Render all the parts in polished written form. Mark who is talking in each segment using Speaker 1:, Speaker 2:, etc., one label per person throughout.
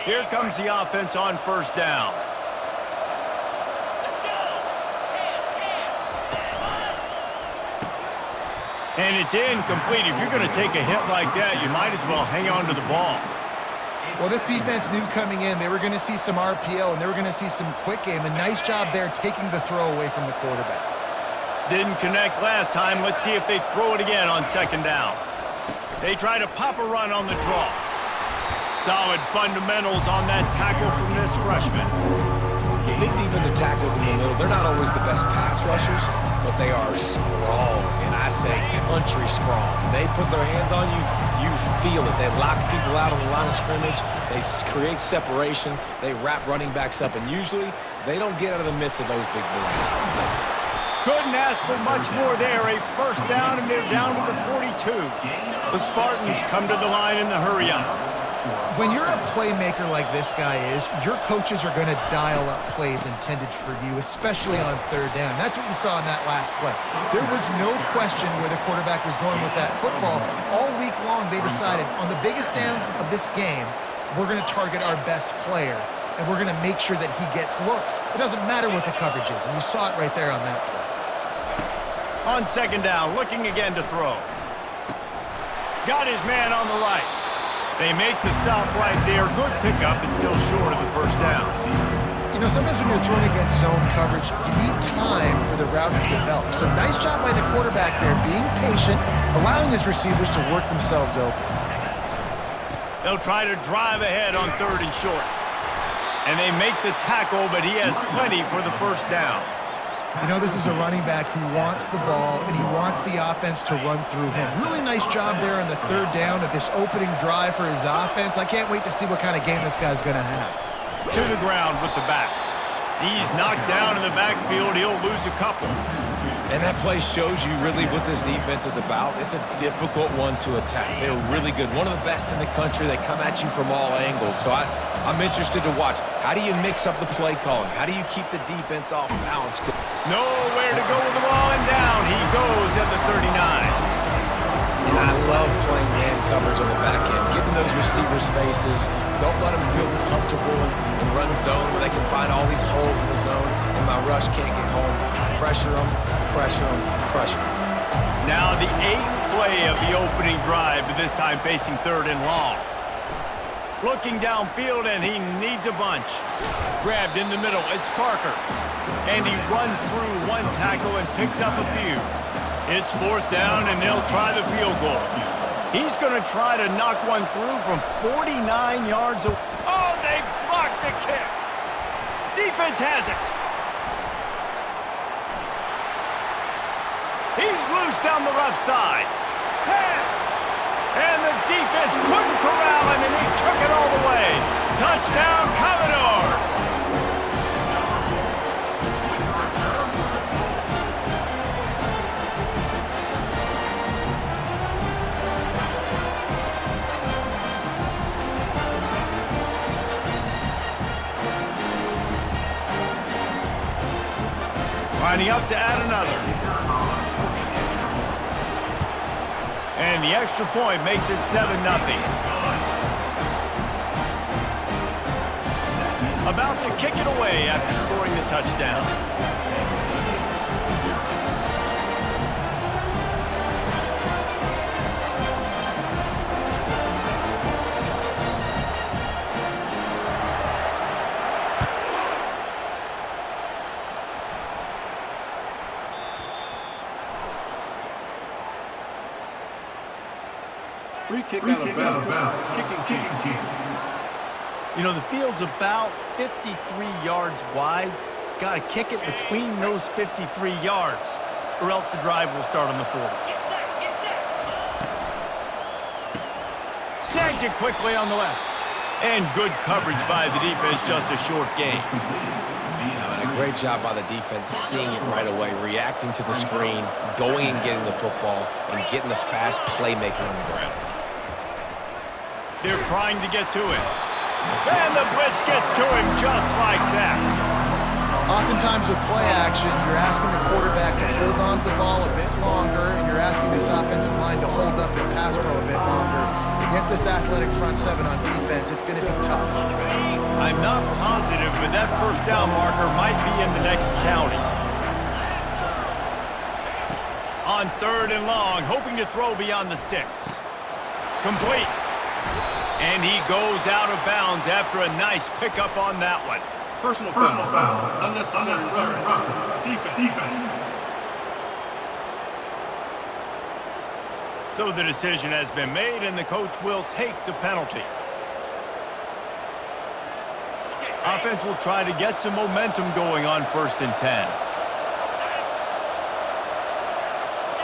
Speaker 1: Here comes the offense on first down. And it's incomplete. If you're going to take a hit like that, you might as well hang on to the ball.
Speaker 2: Well, this defense knew coming in they were going to see some RPO and they were going to see some quick game. A nice job there taking the throw away from the quarterback.
Speaker 1: Didn't connect last time. Let's see if they throw it again on second down. They try to pop a run on the draw. Solid fundamentals on that tackle from this freshman.
Speaker 3: The big defensive tackles in the middle, they're not always the best pass rushers, but they are strong, and I say country strong. They put their hands on you, you feel it. They lock people out on the line of scrimmage. They create separation. They wrap running backs up, and usually they don't get out of the midst of those big boys.
Speaker 1: Couldn't ask for much more there. A first down, and they're down to the 42. The Spartans come to the line in the hurry-up.
Speaker 2: When you're a playmaker like this guy is, your coaches are going to dial up plays intended for you, especially on third down. That's what you saw in that last play. There was no question where the quarterback was going with that football. All week long, they decided on the biggest downs of this game, we're going to target our best player, and we're going to make sure that he gets looks. It doesn't matter what the coverage is, and you saw it right there on that play.
Speaker 1: On second down, looking again to throw. Got his man on the right. They make the stop right there. Good pickup. It's still short of the first down.
Speaker 2: You know, sometimes when you're throwing against zone coverage, you need time for the routes to develop. So nice job by the quarterback there, being patient, allowing his receivers to work themselves open.
Speaker 1: They'll try to drive ahead on third and short. And they make the tackle, but he has plenty for the first down.
Speaker 2: You know, this is a running back who wants the ball, and he wants the offense to run through him. Really nice job there on the third down of this opening drive for his offense. I can't wait to see what kind of game this guy's going to have.
Speaker 1: To the ground with the back. He's knocked down in the backfield. He'll lose a couple.
Speaker 3: And that play shows you really what this defense is about. It's a difficult one to attack. They're really good. One of the best in the country. They come at you from all angles. So I'm interested to watch. How do you mix up the play calling? How do you keep the defense off balance?
Speaker 1: Nowhere to go with the ball, and down he goes at the 39.
Speaker 3: And I love playing man coverage on the back end, getting those receivers' faces. Don't let them feel comfortable and run zone where they can find all these holes in the zone, and my rush can't get home. Pressure them, pressure them, pressure them.
Speaker 1: Now the 8th play of the opening drive, but this time facing third and long. Looking downfield, and he needs a bunch. Grabbed in the middle, it's Parker. And he runs through one tackle and picks up a few. It's fourth down, and they'll try the field goal. He's going to try to knock one through from 49 yards away. Oh, they blocked the kick. Defense has it. He's loose down the left side. 10. And the defense couldn't corral him, and he took it all the way. Touchdown, Commodores! Lining up to add another. And the extra point makes it 7-0. About to kick it away after scoring the touchdown.
Speaker 4: Free kick out of bounds. Kicking team.
Speaker 1: You know, the field's about 53 yards wide. Got to kick it between those 53 yards, or else the drive will start on the 40. Snags it quickly on the left. And good coverage by the defense, just a short gain.
Speaker 3: And a great job by the defense, seeing it right away, reacting to the screen, going and getting the football, and getting the fast playmaker on the ground.
Speaker 1: They're trying to get to him. And the blitz gets to him just like that.
Speaker 2: Oftentimes with play action, you're asking the quarterback to hold on to the ball a bit longer, and you're asking this offensive line to hold up and pass pro a bit longer. Against this athletic front seven on defense, it's going to be tough.
Speaker 1: I'm not positive, but that first down marker might be in the next county. On 3rd and long, hoping to throw beyond the sticks. Complete. And he goes out of bounds after a nice pickup on that one.
Speaker 4: Personal foul. Unnecessary roughness. Defense.
Speaker 1: So the decision has been made, and the coach will take the penalty. Offense will try to get some momentum going on 1st and 10.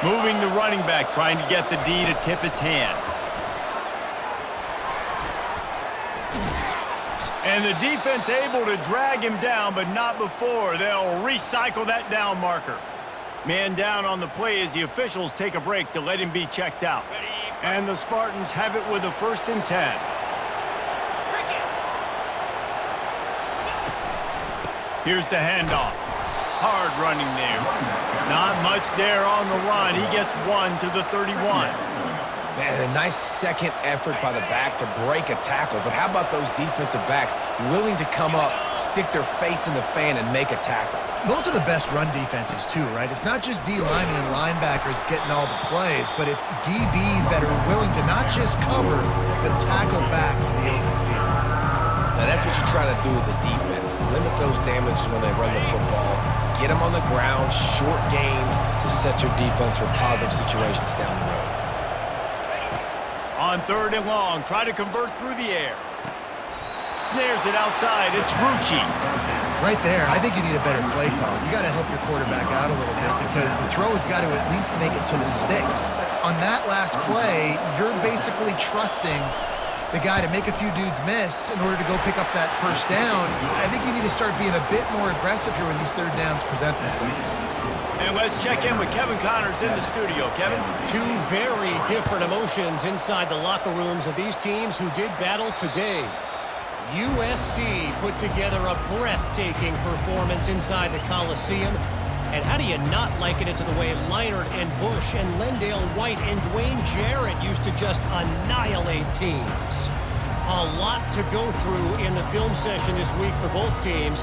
Speaker 1: Moving the running back, trying to get the D to tip its hand. And the defense able to drag him down, but not before. They'll recycle that down marker. Man down on the play as the officials take a break to let him be checked out. And the Spartans have it with a 1st and 10. Here's the handoff. Hard running there. Not much there on the run. He gets 1 to the 31.
Speaker 3: Man, a nice second effort by the back to break a tackle. But how about those defensive backs willing to come up, stick their face in the fan, and make a tackle?
Speaker 2: Those are the best run defenses, too, right? It's not just D linemen and linebackers getting all the plays, but it's DBs that are willing to not just cover, but tackle backs in the open field.
Speaker 3: Now, that's what you're trying to do as a defense. Limit those damages when they run the football. Get them on the ground, short gains to set your defense for positive situations down the road.
Speaker 1: On 3rd and long, try to convert through the air. Snares it outside. It's Rucci.
Speaker 2: Right there, I think you need a better play call. You got to help your quarterback out a little bit because the throw has got to at least make it to the sticks. On that last play, you're basically trusting the guy to make a few dudes miss in order to go pick up that 1st down. I think you need to start being a bit more aggressive here when these 3rd downs present themselves.
Speaker 1: And let's check in with Kevin Connors in the studio. Kevin?
Speaker 5: Two very different emotions inside the locker rooms of these teams who did battle today. USC put together a breathtaking performance inside the Coliseum. And how do you not liken it to the way Leinart and Bush and Lendale White and Dwayne Jarrett used to just annihilate teams? A lot to go through in the film session this week for both teams.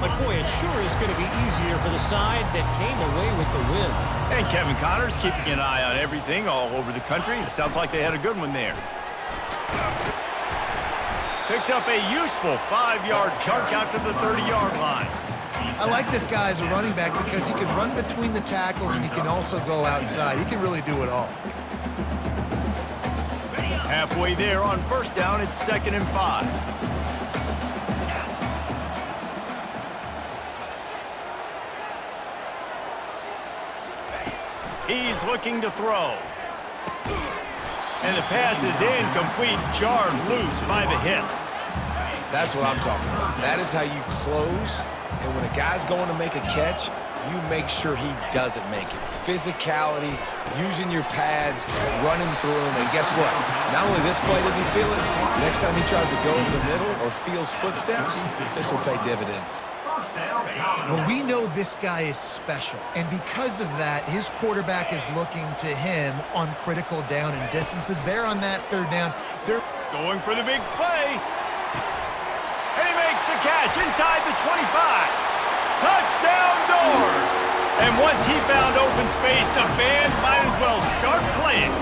Speaker 5: But boy, it sure is going to be easier for the side that came away with the win.
Speaker 1: And Kevin Connors keeping an eye on everything all over the country. Sounds like they had a good one there. Picks up a useful 5-yard chunk out to the 30-yard line.
Speaker 2: I like this guy as a running back because he can run between the tackles and he can also go outside. He can really do it all.
Speaker 1: Halfway there on 1st down, it's 2nd and 5. He's looking to throw. And the pass is incomplete, jarred loose by the hip.
Speaker 3: That's what I'm talking about. That is how you close. And when a guy's going to make a catch, you make sure he doesn't make it. Physicality, using your pads, running through him. And guess what? Not only this play does he feel it, next time he tries to go over the middle or feels footsteps, this will pay dividends.
Speaker 2: Well, we know this guy is special, and because of that, his quarterback is looking to him on critical down and distances. There on that 3rd down, they're
Speaker 1: going for the big play. And he makes the catch inside the 25. Touchdown Doors! And once he found open space, the band might as well start playing.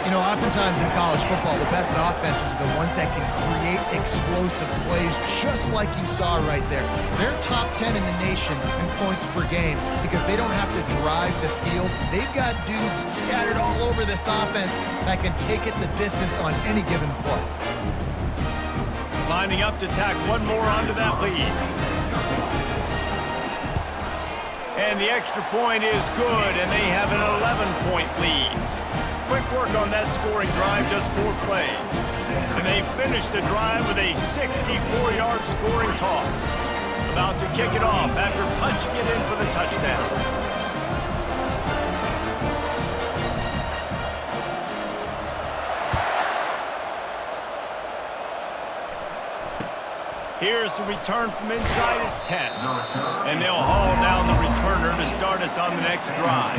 Speaker 2: You know, oftentimes in college football, the best offenses are the ones that can create explosive plays, just like you saw right there. They're top 10 in the nation in points per game because they don't have to drive the field. They've got dudes scattered all over this offense that can take it the distance on any given play.
Speaker 1: Lining up to tack one more onto that lead. And the extra point is good, and they have an 11-point lead. Quick work on that scoring drive, just 4 plays. And they finish the drive with a 64-yard scoring toss. About to kick it off after punching it in for the touchdown. Here's the return from inside his 10. And they'll haul down the returner to start us on the next drive.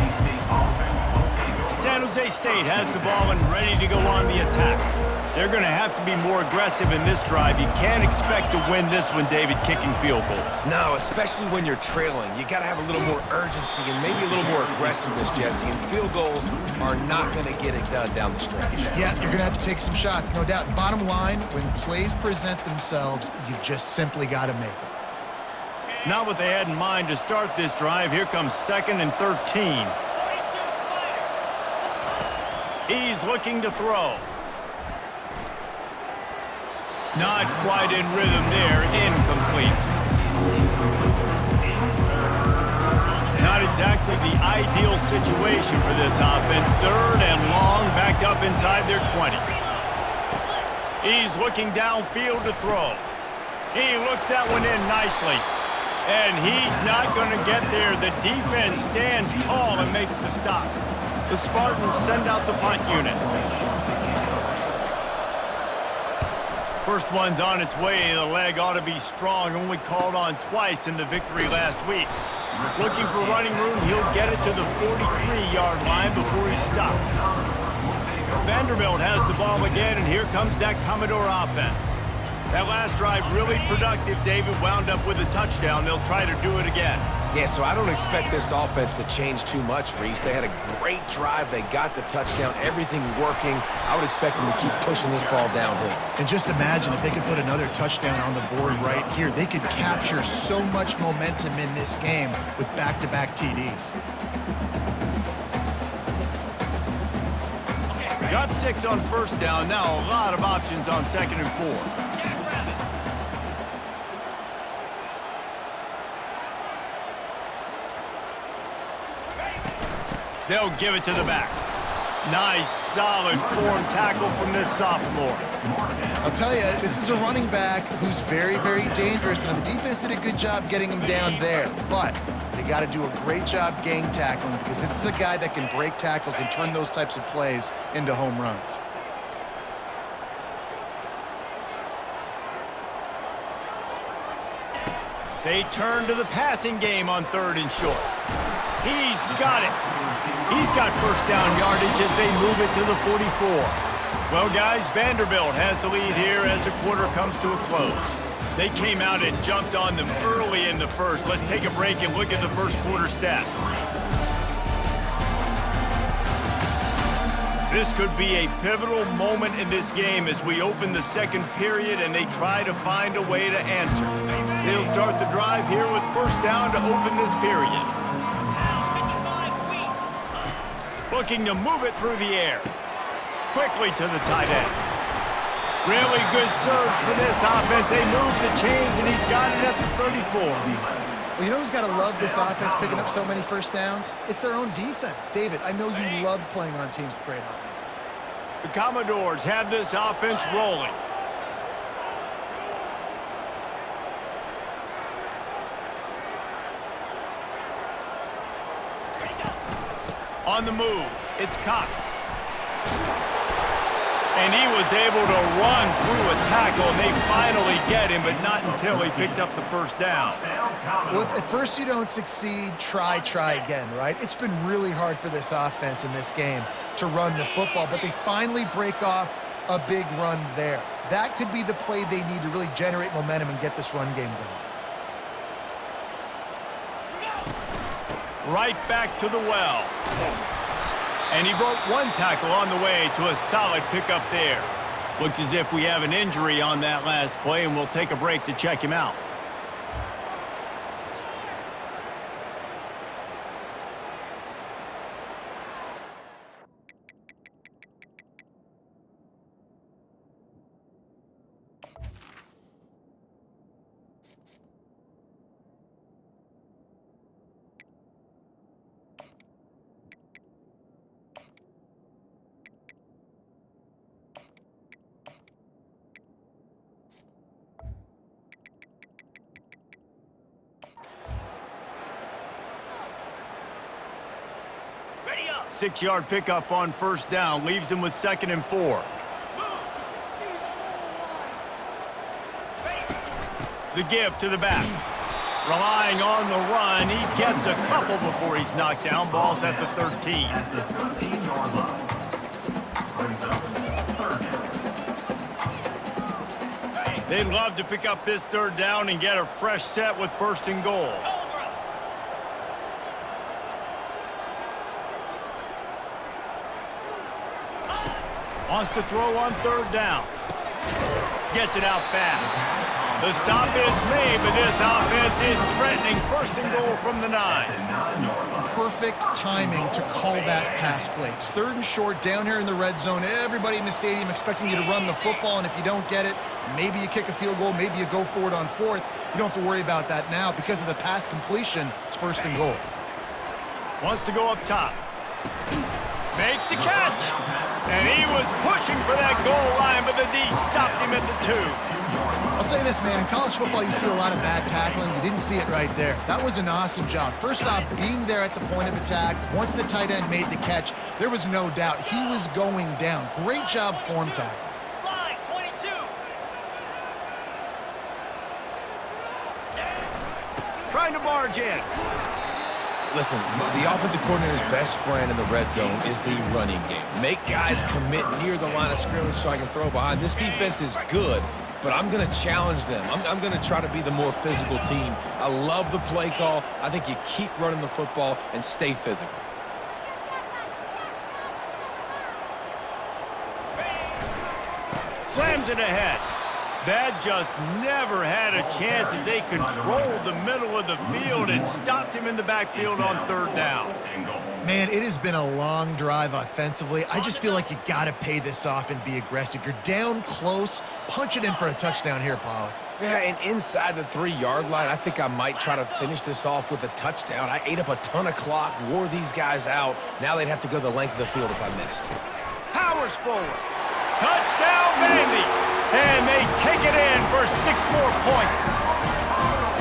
Speaker 1: San Jose State has the ball and ready to go on attack. They're going to have to be more aggressive in this drive. You can't expect to win this one, David, kicking field goals.
Speaker 3: No, especially when you're trailing. You got to have a little more urgency and maybe a little more aggressiveness, Jesse. And field goals are not going to get it done down the stretch.
Speaker 2: Yeah, you're going to have to take some shots, no doubt. Bottom line, when plays present themselves, you've just simply got to make them.
Speaker 1: Not what they had in mind to start this drive. Here comes 2nd and 13. He's looking to throw. Not quite in rhythm there. Incomplete. Not exactly the ideal situation for this offense. 3rd and long, backed up inside their 20. He's looking downfield to throw. He looks that one in nicely. And he's not going to get there. The defense stands tall and makes the stop. The Spartans send out the punt unit. First one's on its way. The leg ought to be strong. Only called on twice in the victory last week. Looking for running room. He'll get it to the 43-yard line before he's stopped. Vanderbilt has the ball again, and here comes that Commodore offense. That last drive really productive. David wound up with a touchdown. They'll try to do it again.
Speaker 3: Yeah, so I don't expect this offense to change too much, Reese. They had a great drive. They got the touchdown. Everything working. I would expect them to keep pushing this ball downhill.
Speaker 2: And just imagine if they could put another touchdown on the board right here. They could capture so much momentum in this game with back-to-back TDs.
Speaker 1: Got 6 on first down. Now a lot of options on 2nd and 4. They'll give it to the back. Nice, solid form tackle from this sophomore.
Speaker 2: I'll tell you, this is a running back who's very, very dangerous, and the defense did a good job getting him down there. But they got to do a great job gang tackling because this is a guy that can break tackles and turn those types of plays into home runs.
Speaker 1: They turn to the passing game on 3rd and short. He's got it. He's got first down yardage as they move it to the 44. Well, guys, Vanderbilt has the lead here as the quarter comes to a close. They came out and jumped on them early in the first. Let's take a break and look at the first quarter stats. This could be a pivotal moment in this game as we open the second period and they try to find a way to answer. They'll start the drive here with first down to open this period. Looking to move it through the air. Quickly to the tight end. Really good surge for this offense. They move the chains, and he's got it at the 34.
Speaker 2: Well, you know who's got to love this offense picking up so many first downs? It's their own defense. David, I know you love playing on teams with great offenses.
Speaker 1: The Commodores have this offense rolling. On the move, it's Cox. And he was able to run through a tackle, and they finally get him, but not until he picks up the first down.
Speaker 2: Well, if at first you don't succeed, try again, right? It's been really hard for this offense in this game to run the football, but they finally break off a big run there. That could be the play they need to really generate momentum and get this run game going.
Speaker 1: Right back to the well. And he broke one tackle on the way to a solid pickup there. Looks as if we have an injury on that last play, and we'll take a break to check him out. Six-yard pickup on first down leaves him with 2nd and 4. The give to the back. Relying on the run, he gets a couple before he's knocked down. Ball's at the 13. They'd love to pick up this third down and get a fresh set with 1st and goal. Wants to throw on 3rd down. Gets it out fast. The stop is made, but this offense is threatening 1st and goal from the 9.
Speaker 2: Perfect timing to call that pass play. It's 3rd and short down here in the red zone. Everybody in the stadium expecting you to run the football, and if you don't get it, maybe you kick a field goal, maybe you go for it on 4th. You don't have to worry about that now. Because of the pass completion, it's 1st and goal.
Speaker 1: Wants to go up top. Makes the catch. And he was pushing for that goal line, but the D stopped him at the 2.
Speaker 2: I'll say this, man. In college football, you see a lot of bad tackling. You didn't see it right there. That was an awesome job. First off, being there at the point of attack. Once the tight end made the catch, there was no doubt he was going down. Great job form tackle.
Speaker 6: Slide, 22.
Speaker 1: Trying to barge in.
Speaker 3: Listen, the offensive coordinator's best friend in the red zone is the running game. Make guys commit near the line of scrimmage so I can throw behind. This defense is good, but I'm going to challenge them. I'm going to try to be the more physical team. I love the play call. I think you keep running the football and stay physical.
Speaker 1: Slams it ahead. That just never had a chance as they controlled the middle of the field and stopped him in the backfield on 3rd down.
Speaker 2: Man, it has been a long drive offensively. I just feel like you got to pay this off and be aggressive. You're down close. Punch it in for a touchdown here, Pollock.
Speaker 3: Yeah, and inside the 3-yard line, I think I might try to finish this off with a touchdown. I ate up a ton of clock, wore these guys out. Now they'd have to go the length of the field if I missed.
Speaker 1: Powers forward. Touchdown, Vandy. And they take it in for 6 more points.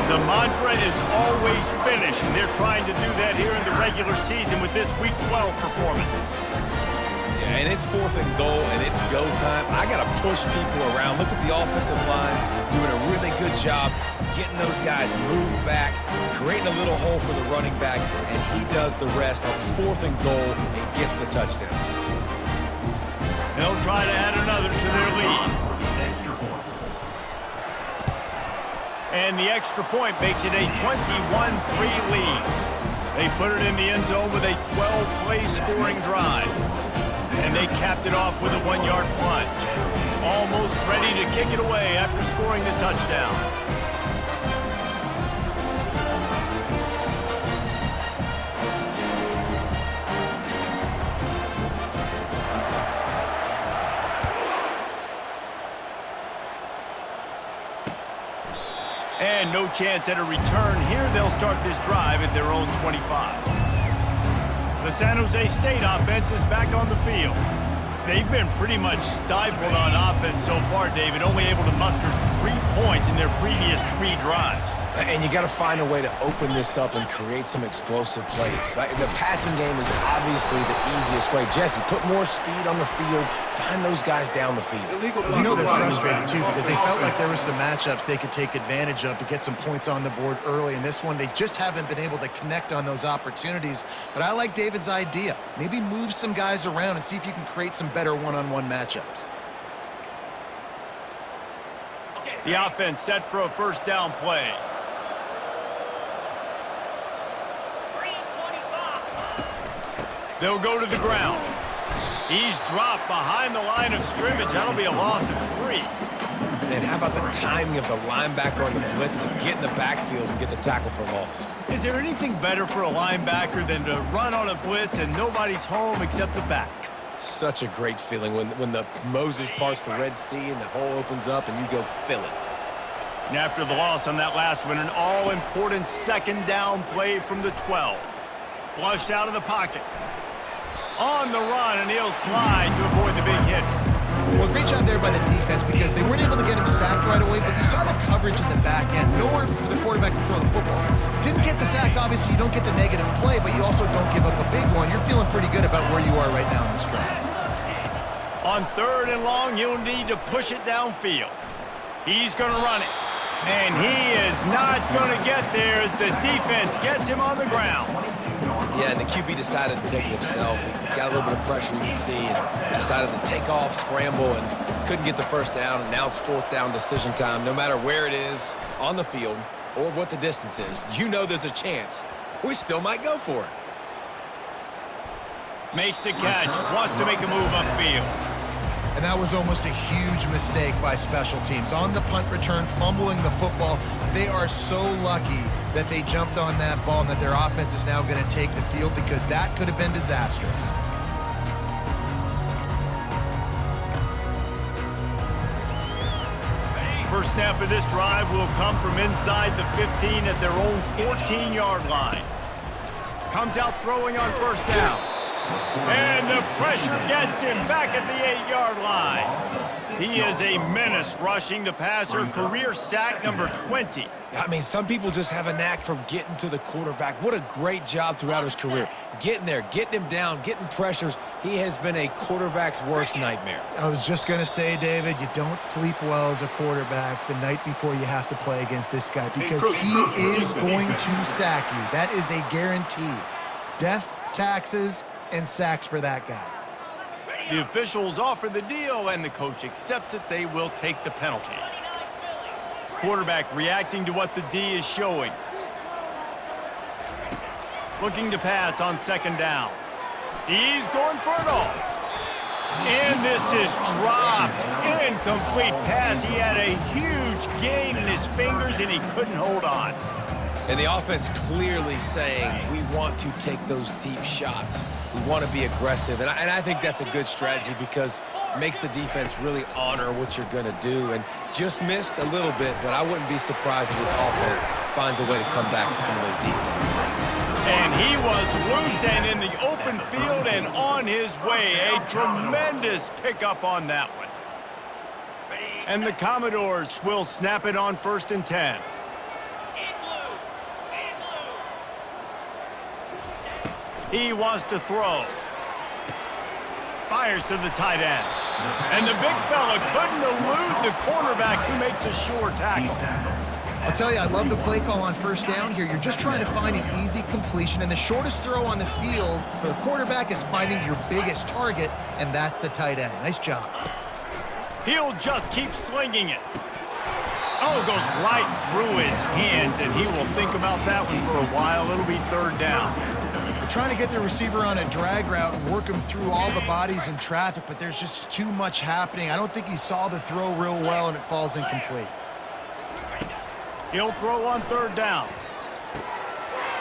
Speaker 1: The mantra is always finish, and they're trying to do that here in the regular season with this Week 12 performance.
Speaker 3: Yeah, and it's 4th and goal, and it's go time. I got to push people around. Look at the offensive line doing a really good job getting those guys moved back, creating a little hole for the running back, and he does the rest on 4th and goal and gets the touchdown.
Speaker 1: They'll try to add another to their lead. And the extra point makes it a 21-3 lead. They put it in the end zone with a 12-play scoring drive. And they capped it off with a 1-yard plunge. Almost ready to kick it away after scoring the touchdown. And no chance at a return here. They'll start this drive at their own 25. The San Jose State offense is back on the field. They've been pretty much stifled on offense so far, David, only able to muster 3 points in their previous 3 drives.
Speaker 3: And you got to find a way to open this up and create some explosive plays. The passing game is obviously the easiest way. Jesse, put more speed on the field. Find those guys down the field.
Speaker 2: You know they're frustrated, too, because they felt like there were some matchups they could take advantage of to get some points on the board early. In this one, they just haven't been able to connect on those opportunities. But I like David's idea. Maybe move some guys around and see if you can create some better one-on-one matchups.
Speaker 1: The offense set for a 1st down play. They'll go to the ground. He's dropped behind the line of scrimmage. That'll be a loss of 3.
Speaker 3: And how about the timing of the linebacker on the blitz to get in the backfield and get the tackle for loss?
Speaker 1: Is there anything better for a linebacker than to run on a blitz and nobody's home except the back?
Speaker 3: Such a great feeling when the Moses parts the Red Sea and the hole opens up and you go fill it.
Speaker 1: And after the loss on that last one, an all-important 2nd down play from the 12. Flushed out of the pocket. On the run, and he'll slide to avoid the big hit.
Speaker 2: Well, great job there by the defense because they weren't able to get him sacked right away, but you saw the coverage in the back end. Nowhere for the quarterback to throw the football. Didn't get the sack, obviously you don't get the negative play, but you also don't give up a big one. You're feeling pretty good about where you are right now in this drive.
Speaker 1: On 3rd and long, you'll need to push it downfield. He's going to run it. And he is not going to get there as the defense gets him on the ground.
Speaker 3: Yeah, and the QB decided to take it himself. He got a little bit of pressure, you can see, and decided to take off, scramble, and couldn't get the first down. And now it's fourth down decision time. No matter where it is on the field or what the distance is, you know there's a chance we still might go for it.
Speaker 1: Makes the catch, wants to make a move upfield.
Speaker 2: And that was almost a huge mistake by special teams. On the punt return, fumbling the football, they are so lucky that they jumped on that ball and that their offense is now going to take the field, because that could have been disastrous.
Speaker 1: First snap of this drive will come from inside the 15 at their own 14-yard line. Comes out throwing on first down. And the pressure gets him back at the 8-yard line. He is a menace rushing the passer, career sack number 20.
Speaker 3: I mean, some people just have a knack for getting to the quarterback. What a great job throughout his career. Getting there, getting him down, getting pressures. He has been a quarterback's worst nightmare.
Speaker 2: I was just going to say, David, you don't sleep well as a quarterback the night before you have to play against this guy, because he is going to sack you. That is a guarantee. Death, taxes, and sacks for that guy.
Speaker 1: The officials offer the deal, and the coach accepts it. They will take the penalty. Quarterback reacting to what the D is showing. Looking to pass on second down. He's going for it all. And this is dropped. Incomplete pass. He had a huge gain in his fingers, and he couldn't hold on.
Speaker 3: And the offense clearly saying, we want to take those deep shots. We want to be aggressive. And I think that's a good strategy, because it makes the defense really honor what you're going to do. And just missed a little bit, but I wouldn't be surprised if this offense finds a way to come back to some of those deep ones.
Speaker 1: And he was loose and in the open field and on his way. A tremendous pickup on that one. And the Commodores will snap it on 1st and 10. He wants to throw. Fires to the tight end. And the big fella couldn't elude the cornerback, who makes a sure tackle.
Speaker 2: I'll tell you, I love the play call on first down here. You're just trying to find an easy completion, and the shortest throw on the field for the quarterback is finding your biggest target, and that's the tight end. Nice job.
Speaker 1: He'll just keep slinging it. Oh, it goes right through his hands, and he will think about that one for a while. It'll be third down.
Speaker 2: They're trying to get the receiver on a drag route and work him through all the bodies in traffic, but there's just too much happening. I don't think he saw the throw real well, and it falls incomplete.
Speaker 1: He'll throw on third down.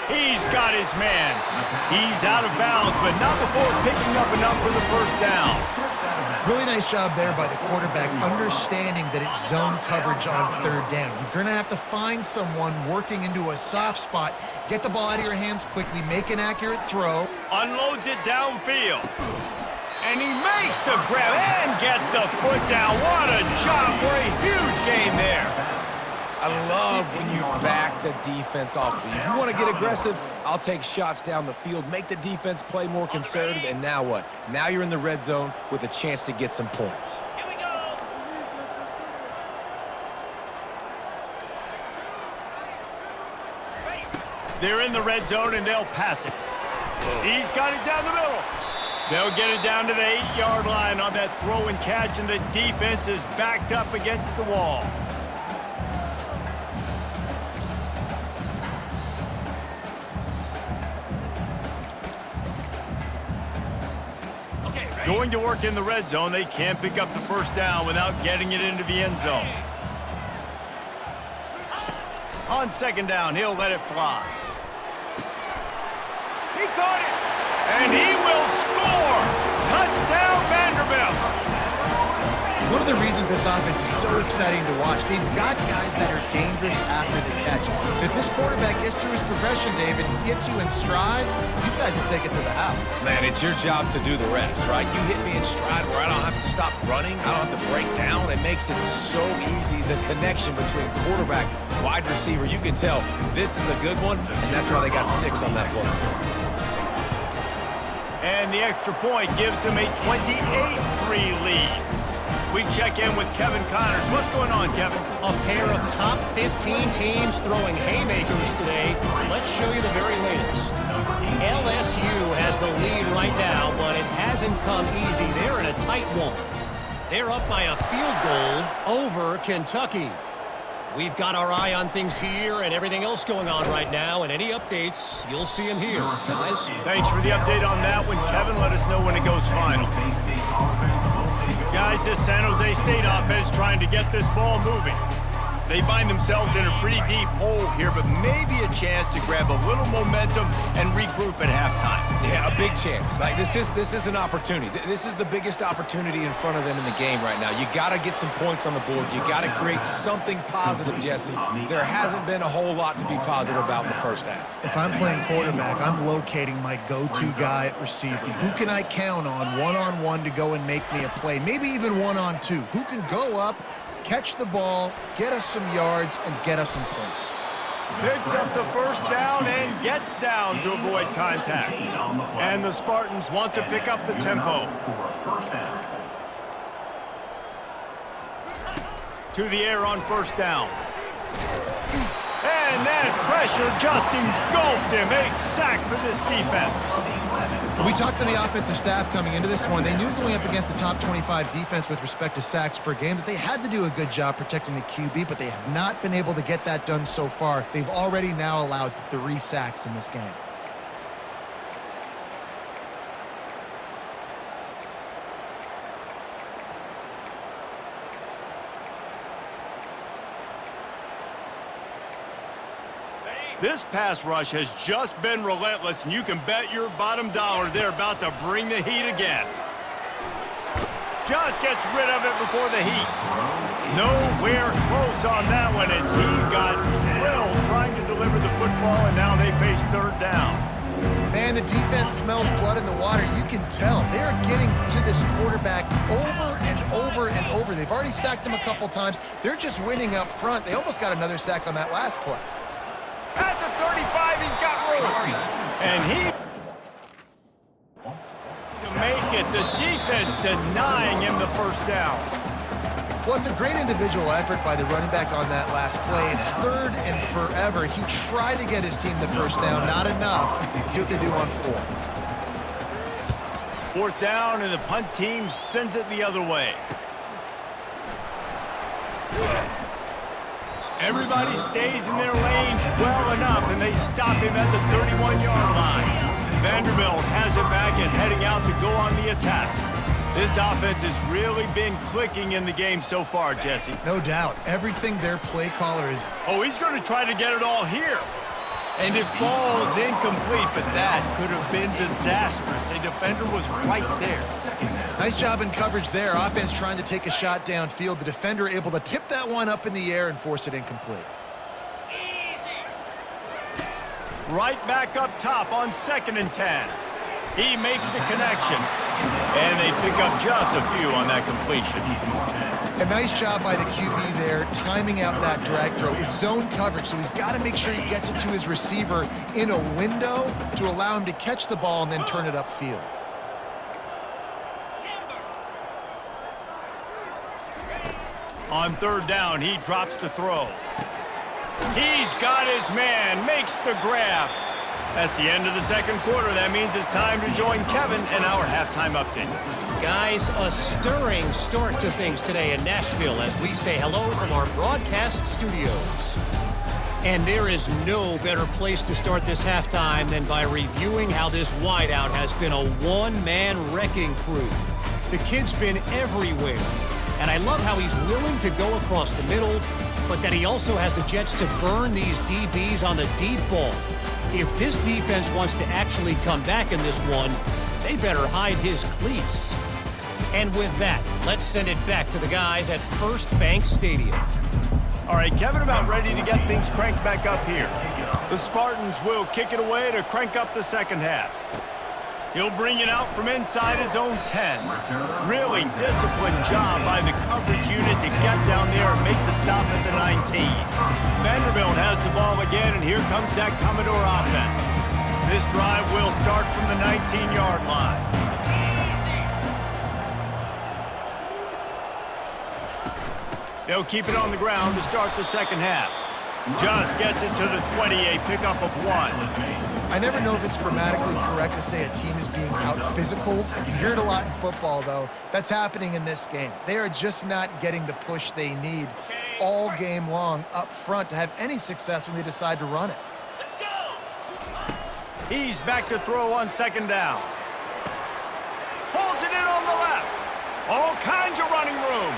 Speaker 1: He's got his man. He's out of bounds, but not before picking up enough for the first down.
Speaker 2: Really nice job there by the quarterback, understanding that it's zone coverage on third down. You're going to have to find someone working into a soft spot, get the ball out of your hands quickly, make an accurate throw.
Speaker 1: Unloads it downfield. And he makes the grab and gets the foot down. What a job for a huge gain there.
Speaker 3: I love when you back the defense off. If you want to get aggressive, I'll take shots down the field, make the defense play more conservative, and now what? Now you're in the red zone with a chance to get some points.
Speaker 6: Here we go.
Speaker 1: They're in the red zone, and they'll pass it. He's got it down the middle. They'll get it down to the 8-yard line on that throw and catch, and the defense is backed up against the wall. Going to work in the red zone. They can't pick up the first down without getting it into the end zone. On second down, he'll let it fly. He caught it, and he will score. Touchdown, Vanderbilt.
Speaker 2: One of the reasons this offense is so exciting to watch, they've got guys that are dangerous after the catch. If this quarterback gets through his progression, David, he gets you in stride, these guys will take it to the house.
Speaker 3: Man, it's your job to do the rest, right? You hit me in stride where I don't have to stop running. I don't have to break down. It makes it so easy, the connection between quarterback, wide receiver. You can tell this is a good one, and that's why they got 6 on that play. And
Speaker 1: the extra point gives them a 28-3 lead. We check in with Kevin Connors. What's going on, Kevin?
Speaker 5: A pair of top 15 teams throwing haymakers today. Let's show you the very latest. LSU has the lead right now, but it hasn't come easy. They're in a tight one. They're up by a field goal over Kentucky. We've got our eye on things here and everything else going on right now, and any updates, you'll see them here, guys.
Speaker 1: Thanks for the update on that one, Kevin. Let us know when it goes final. Guys, this San Jose State offense trying to get this ball moving. They find themselves in a pretty deep hole here, but maybe a chance to grab a little momentum and regroup at halftime.
Speaker 3: Yeah, a big chance. Like this is an opportunity. This is the biggest opportunity in front of them in the game right now. You got to get some points on the board. You got to create something positive, Jesse. There hasn't been a whole lot to be positive about in the first half.
Speaker 2: If I'm playing quarterback, I'm locating my go-to guy at receiver. Who can I count on one-on-one to go and make me a play? Maybe even one-on-two. Who can go up, catch the ball, get us some yards, and get us some points.
Speaker 1: Picks up the first down and gets down to avoid contact. And the Spartans want to pick up the tempo. To the air on first down. And that pressure just engulfed him. A sack for this defense.
Speaker 2: We talked to the offensive staff coming into this one. They knew going up against the top 25 defense with respect to sacks per game that they had to do a good job protecting the QB, but they have not been able to get that done so far. They've already now allowed 3 sacks in this game.
Speaker 1: This pass rush has just been relentless, and you can bet your bottom dollar they're about to bring the heat again. Just gets rid of it before the heat. Nowhere close on that one as he got drilled trying to deliver the football, and now they face third down.
Speaker 2: Man, the defense smells blood in the water. You can tell. They are getting to this quarterback over and over and over. They've already sacked him a couple times. They're just winning up front. They almost got another sack on that last play.
Speaker 1: At the 35, he's got room. And he to make it. The defense denying him the first down.
Speaker 2: Well, it's a great individual effort by the running back on that last play. It's third and forever. He tried to get his team the first down. Not enough. Let's see what they do on fourth.
Speaker 1: Fourth down, and the punt team sends it the other way. Everybody stays in their lanes well enough, and they stop him at the 31-yard line. Vanderbilt has it back and heading out to go on the attack. This offense has really been clicking in the game so far, Jesse.
Speaker 2: No doubt. Everything their play caller is...
Speaker 1: Oh, he's going to try to get it all here. And it falls incomplete, but that could have been disastrous. A defender was right there.
Speaker 2: Nice job in coverage there. Offense trying to take a shot downfield. The defender able to tip that one up in the air and force it incomplete.
Speaker 1: Right back up top on 2nd and 10. He makes the connection. And they pick up just a few on that completion.
Speaker 2: A nice job by the QB there, timing out that drag throw. It's zone coverage, so he's got to make sure he gets it to his receiver in a window to allow him to catch the ball and then turn it upfield.
Speaker 1: On third down, he drops to throw. He's got his man, makes the grab. That's the end of the second quarter. That means it's time to join Kevin in our halftime update.
Speaker 5: Guys, a stirring start to things today in Nashville as we say hello from our broadcast studios. And there is no better place to start this halftime than by reviewing how this wideout has been a one-man wrecking crew. The kid's been everywhere. And I love how he's willing to go across the middle, but that he also has the jets to burn these DBs on the deep ball. If this defense wants to actually come back in this one, they better hide his cleats. And with that, let's send it back to the guys at First Bank Stadium.
Speaker 1: All right, Kevin about ready to get things cranked back up here. The Spartans will kick it away to crank up the second half. He'll bring it out from inside his own 10. Really disciplined job by the coverage unit to get down there and make the stop at the 19. Vanderbilt has the ball again, and here comes that Commodore offense. This drive will start from the 19-yard line. They'll keep it on the ground to start the second half. Just gets it to the 20, a pickup of 1.
Speaker 2: I never know if it's grammatically correct to say a team is being out-physicaled. You hear it a lot in football, though. That's happening in this game. They are just not getting the push they need all game long up front to have any success when they decide to run it.
Speaker 1: He's back to throw on second down. Pulls it in on the left. All kinds of running room.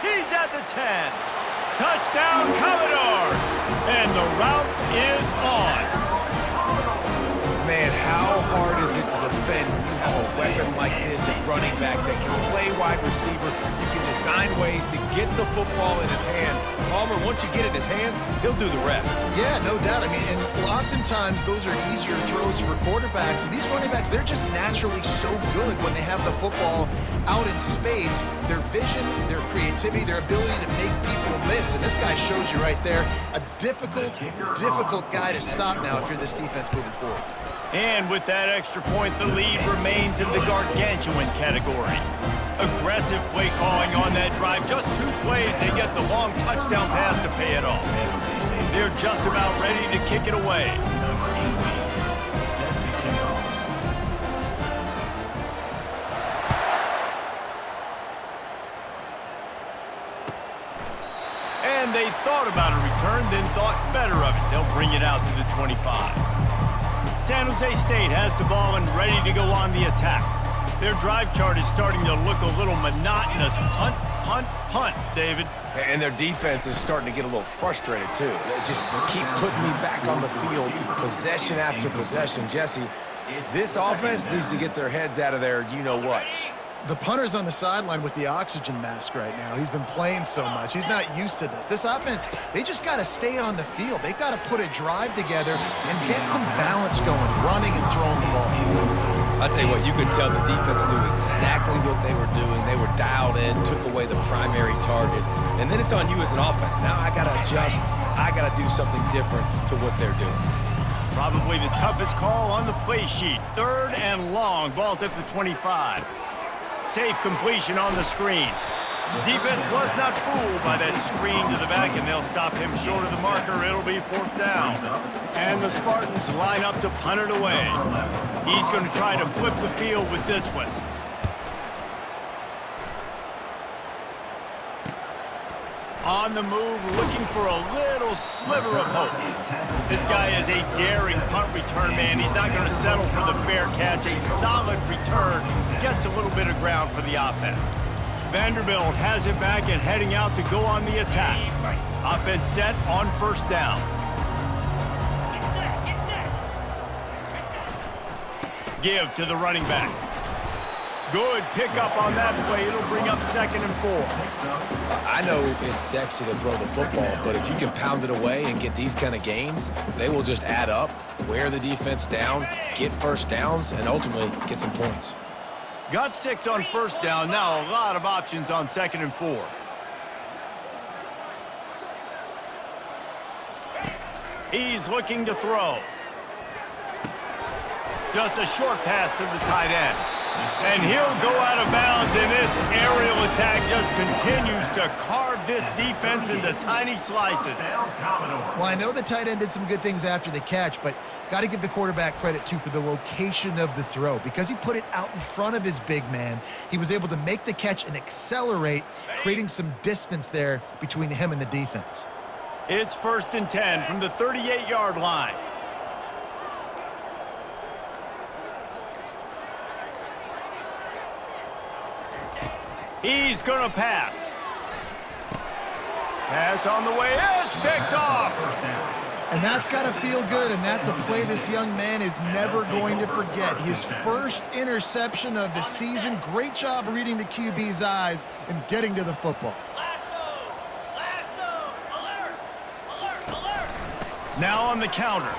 Speaker 1: He's at the 10. Touchdown, Commodores. And the route is on.
Speaker 3: Man, how hard is it to defend when you have a weapon like this at running back that can play wide receiver? You can design ways to get the football in his hand. Palmer, once you get it in his hands, he'll do the rest.
Speaker 2: Yeah, no doubt. I mean, and oftentimes those are easier throws for quarterbacks. And these running backs, they're just naturally so good when they have the football out in space. Their vision, their creativity, their ability to make people miss. And this guy shows you right there, a difficult guy to stop now if you're this defense moving forward.
Speaker 1: And with that extra point, the lead remains in the gargantuan category. Aggressive play calling on that drive. Just 2 plays, they get the long touchdown pass to pay it off. They're just about ready to kick it away. And they thought about a return, then thought better of it. They'll bring it out to the 25. San Jose State has the ball and ready to go on the attack. Their drive chart is starting to look a little monotonous. Punt, punt, punt, David.
Speaker 3: And their defense is starting to get a little frustrated, too. They just keep putting me back on the field, possession after possession. Jesse, this offense needs to get their heads out of their you-know-whats.
Speaker 2: The punter's on the sideline with the oxygen mask right now. He's been playing so much. He's not used to this. This offense, they just got to stay on the field. They've got to put a drive together and get some balance going, running and throwing the ball.
Speaker 3: I'll tell you what, you could tell the defense knew exactly what they were doing. They were dialed in, took away the primary target. And then it's on you as an offense. Now I got to adjust. I got to do something different to what they're doing.
Speaker 1: Probably the toughest call on the play sheet. 3rd and long. Ball's at the 25. Safe completion on the screen. Defense was not fooled by that screen to the back, and they'll stop him short of the marker. It'll be 4th down. And the Spartans line up to punt it away. He's going to try to flip the field with this one. On the move, looking for a little sliver of hope. This guy is a daring punt return man. He's not going to settle for the fair catch. A solid return gets a little bit of ground for the offense. Vanderbilt has it back and heading out to go on the attack. Offense set on 1st down. Give to the running back. Good pickup on that play. It'll bring up 2nd and 4.
Speaker 3: I know it's sexy to throw the football, but if you can pound it away and get these kind of gains, they will just add up, wear the defense down, get 1st downs, and ultimately get some points.
Speaker 1: Got 6 on 1st down. Now a lot of options on 2nd and 4. He's looking to throw. Just a short pass to the tight end. And he'll go out of bounds, and this aerial attack just continues to carve this defense into tiny slices.
Speaker 2: Well, I know the tight end did some good things after the catch, but got to give the quarterback credit, too, for the location of the throw. Because he put it out in front of his big man, he was able to make the catch and accelerate, creating some distance there between him and the defense.
Speaker 1: It's 1st and 10 from the 38-yard line. He's going to pass. Pass on the way. It's picked off.
Speaker 2: And that's got to feel good, and that's a play this young man is never going to forget. His first interception of the season. Great job reading the QB's eyes and getting to the football.
Speaker 1: Now on the counter.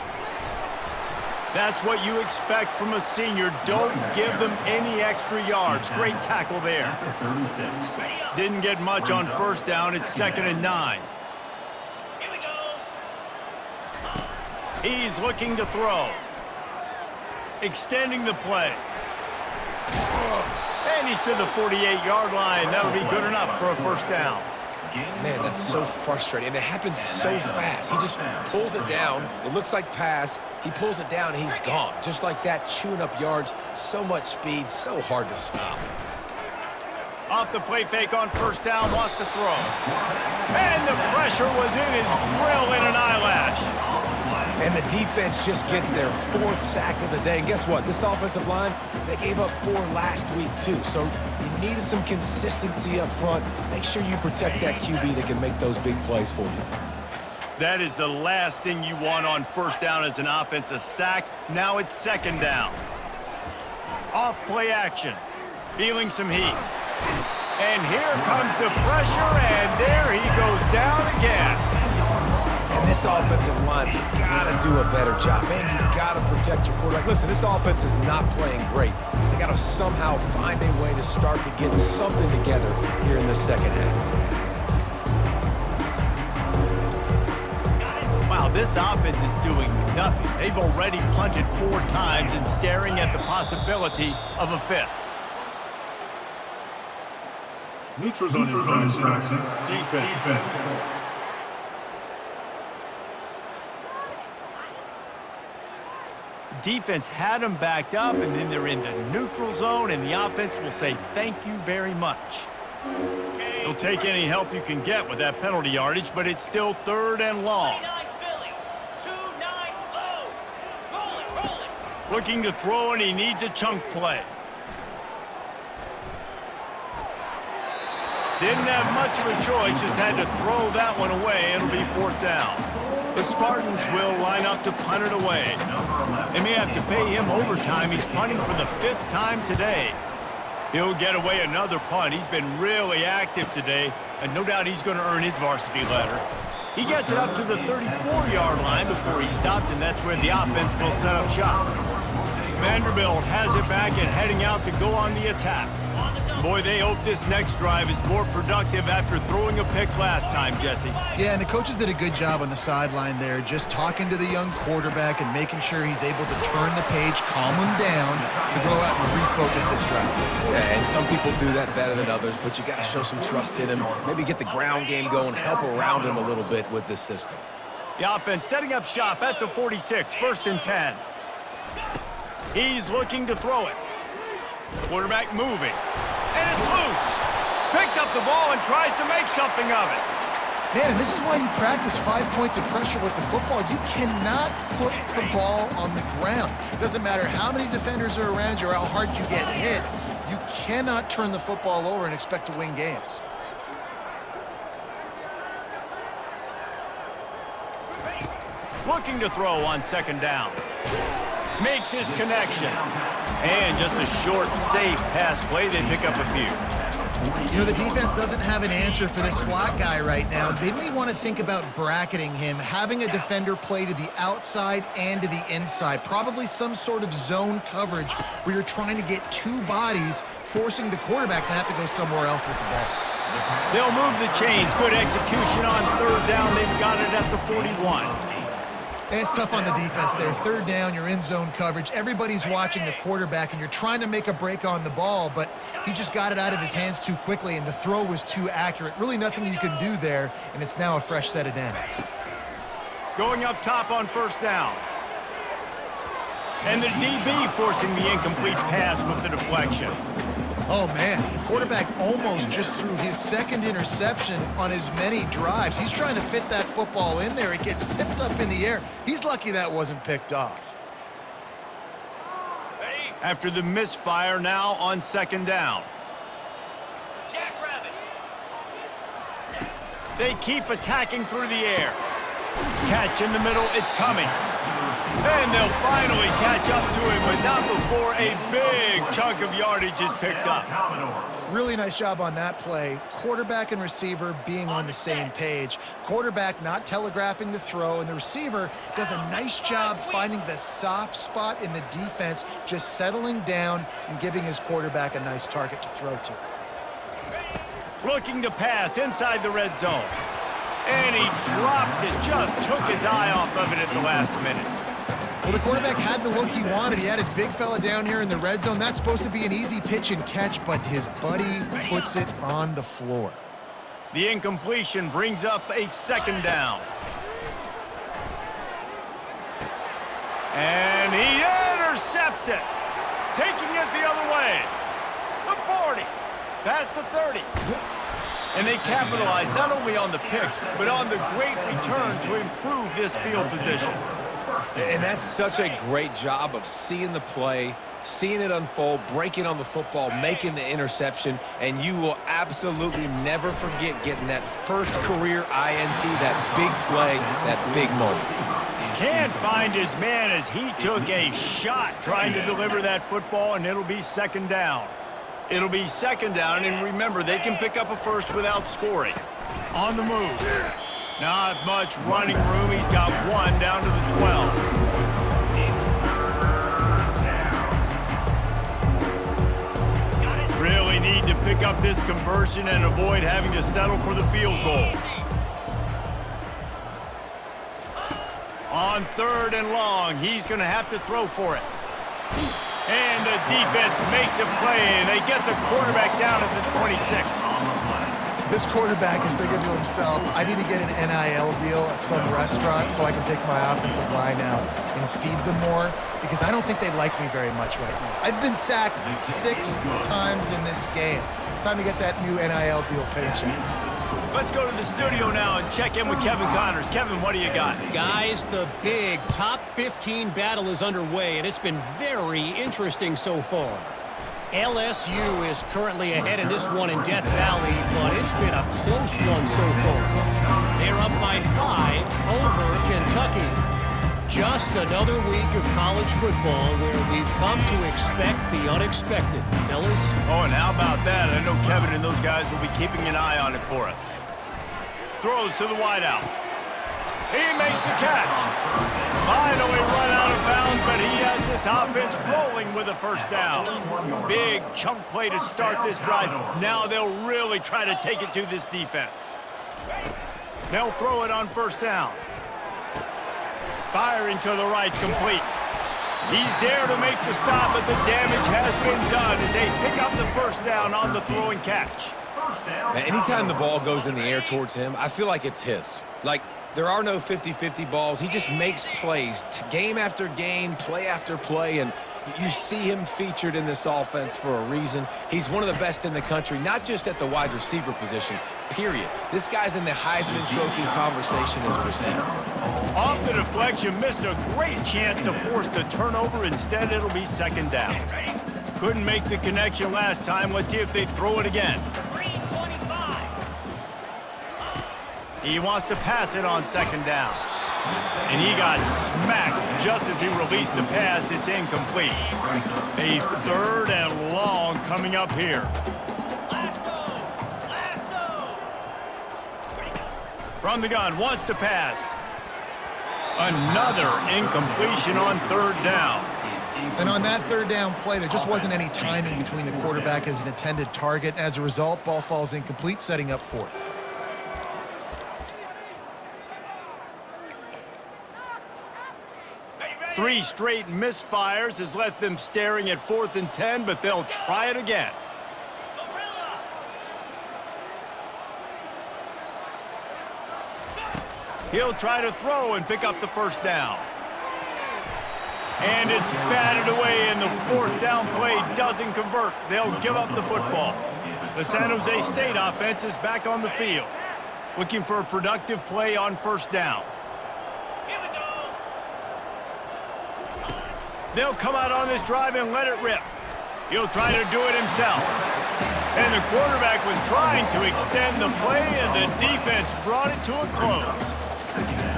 Speaker 1: That's what you expect from a senior. Don't give them any extra yards. Great tackle there. Didn't get much on 1st down. It's 2nd and 9. He's looking to throw. Extending the play. And he's to the 48-yard line. That'll be good enough for a 1st down.
Speaker 3: Man, that's so frustrating, and it happens so fast. He just pulls it down. It looks like pass. He pulls it down, and he's gone. Just like that, chewing up yards. So much speed, so hard to stop.
Speaker 1: Off the play fake on first down, wants to throw. And the pressure was in his grill in an eyelash.
Speaker 3: And the defense just gets their 4th sack of the day. And guess what? This offensive line, they gave up 4 last week too. So you needed some consistency up front. Make sure you protect that QB that can make those big plays for you.
Speaker 1: That is the last thing you want on first down as an offensive sack. Now it's second down. Off play action. Feeling some heat. And here comes the pressure, and there he goes down again.
Speaker 3: And this offensive line's got to do a better job. Man, you got to protect your quarterback. Listen, this offense is not playing great. They got to somehow find a way to start to get something together here in the second half.
Speaker 1: Wow, this offense is doing nothing. They've already punted 4 times and staring at the possibility of a 5th.
Speaker 4: Neutral zone infraction. Defense.
Speaker 1: Defense had them backed up, and then they're in the neutral zone, and the offense will say thank you very much. You'll take any help you can get with that penalty yardage, but it's still 3rd and long. Looking to throw, and he needs a chunk play. Didn't have much of a choice, just had to throw that one away. It'll be 4th down. The Spartans will line up to punt it away. They may have to pay him overtime. He's punting for the 5th time today. He'll get away another punt. He's been really active today, and no doubt he's going to earn his varsity letter. He gets it up to the 34-yard line before he stopped, and that's where the offense will set up shop. Vanderbilt has it back and heading out to go on the attack. Boy, they hope this next drive is more productive after throwing a pick last time, Jesse.
Speaker 2: Yeah, and the coaches did a good job on the sideline there, just talking to the young quarterback and making sure he's able to turn the page, calm him down, to go out and refocus this drive.
Speaker 3: Yeah, and some people do that better than others, but you got to show some trust in him. Maybe get the ground game going, help around him a little bit with this system.
Speaker 1: The offense setting up shop at the 46, 1st and 10. He's looking to throw it. Quarterback moving. And it's loose. Picks up the ball and tries to make something of it.
Speaker 2: Man, and this is why you practice 5 points of pressure with the football. You cannot put the ball on the ground. It doesn't matter how many defenders are around you or how hard you get hit. You cannot turn the football over and expect to win games.
Speaker 1: Looking to throw on 2nd down. Makes his connection. And just a short, safe pass play. They pick up a few.
Speaker 2: You know, the defense doesn't have an answer for this slot guy right now. They may want to think about bracketing him, having a defender play to the outside and to the inside. Probably some sort of zone coverage where you're trying to get 2 bodies, forcing the quarterback to have to go somewhere else with the ball.
Speaker 1: They'll move the chains. Good execution on 3rd down. They've got it at the 41.
Speaker 2: And it's tough on the defense there. 3rd down, you're in zone coverage. Everybody's watching the quarterback, and you're trying to make a break on the ball, but he just got it out of his hands too quickly, and the throw was too accurate. Really nothing you can do there, and it's now a fresh set of downs.
Speaker 1: Going up top on 1st down. And the DB forcing the incomplete pass with the deflection.
Speaker 2: Oh, man, the quarterback almost just threw his 2nd interception on as many drives. He's trying to fit that football in there. It gets tipped up in the air. He's lucky that wasn't picked off.
Speaker 1: After the misfire, now on 2nd down. They keep attacking through the air. Catch in the middle, it's coming. And they'll finally catch up to him, but not before a big chunk of yardage is picked up.
Speaker 2: Really nice job on that play. Quarterback and receiver being on the same page. Quarterback not telegraphing the throw, and the receiver does a nice job finding the soft spot in the defense, just settling down and giving his quarterback a nice target to throw to.
Speaker 1: Looking to pass inside the red zone. And he drops it, just took his eye off of it at the last minute.
Speaker 2: Well, the quarterback had the look he wanted. He had his big fella down here in the red zone. That's supposed to be an easy pitch and catch, but his buddy puts it on the floor.
Speaker 1: The incompletion brings up a second down. And he intercepts it, taking it the other way. The 40, past the 30. And they capitalize not only on the pick, but on the great return to improve this field position.
Speaker 3: And that's such a great job of seeing the play, seeing it unfold, breaking on the football, making the interception, and you will absolutely never forget getting that first career INT, that big play, that big moment.
Speaker 1: Can't find his man as he took a shot trying to deliver that football, and it'll be second down. It'll be second down, and remember, they can pick up a first without scoring. On the move. Not much running room. He's got one down to the 12. Really need to pick up this conversion and avoid having to settle for the field goal. On third and long, he's going to have to throw for it. And the defense makes a play, and they get the quarterback down at the 26.
Speaker 2: This quarterback is thinking to himself, I need to get an NIL deal at some restaurant so I can take my offensive line out and feed them more, because I don't think they like me very much right now. I've been sacked 6 times in this game. It's time to get that new NIL deal paycheck.
Speaker 1: Let's go to the studio now and check in with Kevin Connors. Kevin, what do you got?
Speaker 5: Guys, the big top 15 battle is underway, and it's been very interesting so far. LSU is currently ahead in this one in Death Valley, but it's been a close one so far. They're up by 5 over Kentucky. Just another week of college football where we've come to expect the unexpected, fellas.
Speaker 1: Oh, and how about that? I know Kevin and those guys will be keeping an eye on it for us. Throws to the wideout. He makes the catch. Finally run out of bounds, but he has this offense rolling with a first down. Big chunk play to start this drive. Now they'll really try to take it to this defense. They'll throw it on first down. Firing to the right, complete. He's there to make the stop, but the damage has been done as they pick up the first down on the throw and catch.
Speaker 3: Now, anytime the ball goes in the air towards him, I feel like it's his. Like, there are no 50-50 balls. He just makes plays, game after game, play after play, and you see him featured in this offense for a reason. He's one of the best in the country, not just at the wide receiver position, period. This guy's in the Heisman Trophy conversation as receiver.
Speaker 1: Off the deflection, missed a great chance to force the turnover. Instead, it'll be second down. Couldn't make the connection last time. Let's see if they throw it again. He wants to pass it on second down. And he got smacked just as he released the pass. It's incomplete. A third and long coming up here. From the gun, wants to pass. Another incompletion on third down.
Speaker 2: And on that third down play, there just wasn't any timing between the quarterback and his intended target. As a result, ball falls incomplete, setting up fourth.
Speaker 1: Three straight misfires has left them staring at 4th and 10, but they'll try it again. He'll try to throw and pick up the first down. And it's batted away, and the 4th down play doesn't convert. They'll give up the football. The San Jose State offense is back on the field, looking for a productive play on first down. They'll come out on this drive and let it rip. He'll try to do it himself. And the quarterback was trying to extend the play, and the defense brought it to a close.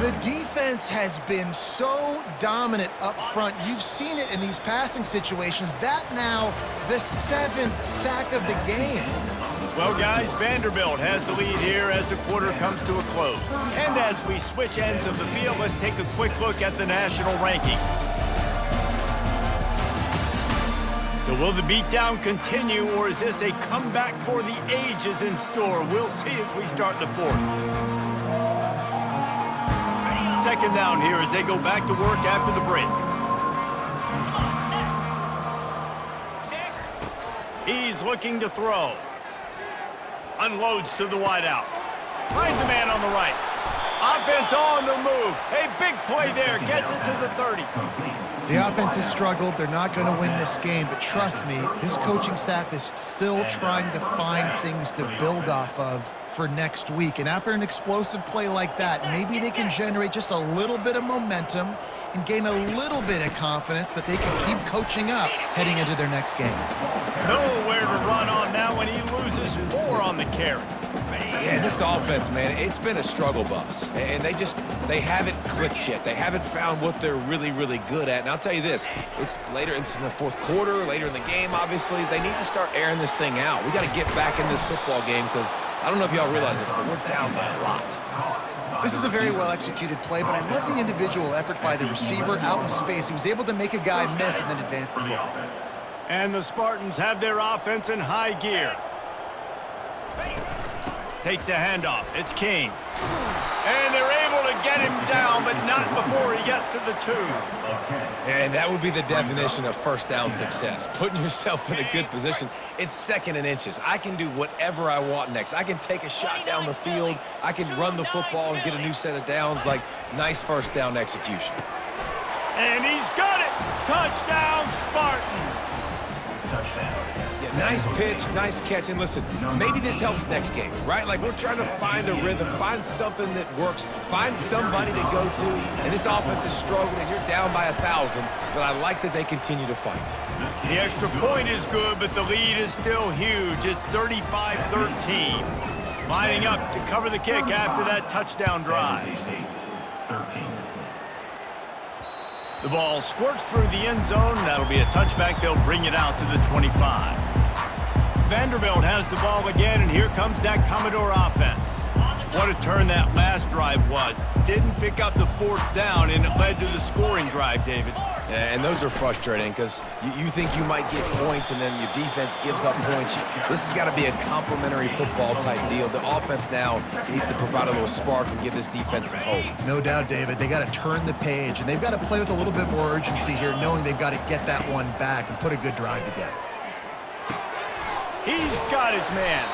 Speaker 2: The defense has been so dominant up front. You've seen it in these passing situations. That now the 7th sack of the game.
Speaker 1: Well, guys, Vanderbilt has the lead here as the quarter comes to a close. And as we switch ends of the field, let's take a quick look at the national rankings. So will the beatdown continue, or is this a comeback for the ages in store? We'll see as we start the 4th. Second down here as they go back to work after the break. He's looking to throw. Unloads to the wideout. Finds a man on the right. Offense on the move. A big play there. Gets it to the 30.
Speaker 2: The offense has struggled. They're not going to win this game, but trust me, this coaching staff is still trying to find things to build off of for next week. And after an explosive play like that, maybe they can generate just a little bit of momentum and gain a little bit of confidence that they can keep coaching up heading into their next game.
Speaker 1: Nowhere to run on that when he loses 4 on the carry.
Speaker 3: Yeah, this offense, man, it's been a struggle bus. And they haven't clicked yet. They haven't found what they're really, really good at. And I'll tell you this, it's later into the fourth quarter, later in the game, obviously. They need to start airing this thing out. We got to get back in this football game because I don't know if y'all realize this, but we're down by a lot.
Speaker 2: This is a very well-executed play, but I love the individual effort by the receiver out in space. He was able to make a guy miss and then advance the football.
Speaker 1: And the Spartans have their offense in high gear. Takes the handoff. It's King. And they're able to get him down, but not before he gets to the 2.
Speaker 3: And that would be the definition of first down success. Putting yourself in a good position. It's 2nd and inches. I can do whatever I want next. I can take a shot down the field. I can run the football and get a new set of downs. Like, nice first down execution.
Speaker 1: And he's got it. Touchdown, Spartans.
Speaker 4: Touchdown.
Speaker 3: Yeah, nice pitch, nice catch. And listen, maybe this helps next game, right? Like, we're trying to find a rhythm, find something that works, find somebody to go to. And this offense is struggling. You're down by 1,000, but I like that they continue to fight.
Speaker 1: The extra point is good, but the lead is still huge. It's 35-13. Lining up to cover the kick after that touchdown drive.
Speaker 4: 13.
Speaker 1: The ball squirts through the end zone. That'll be a touchback. They'll bring it out to the 25. Vanderbilt has the ball again, and here comes that Commodore offense. What a turn that last drive was. Didn't pick up the 4th down, and it led to the scoring drive, David.
Speaker 3: And those are frustrating because you think you might get points and then your defense gives up points. This has got to be a complementary football type deal. The offense now needs to provide a little spark and give this defense some hope.
Speaker 2: No doubt, David. They got to turn the page, and they've got to play with a little bit more urgency here, knowing they've got to get that one back and put a good drive together.
Speaker 1: He's got his man.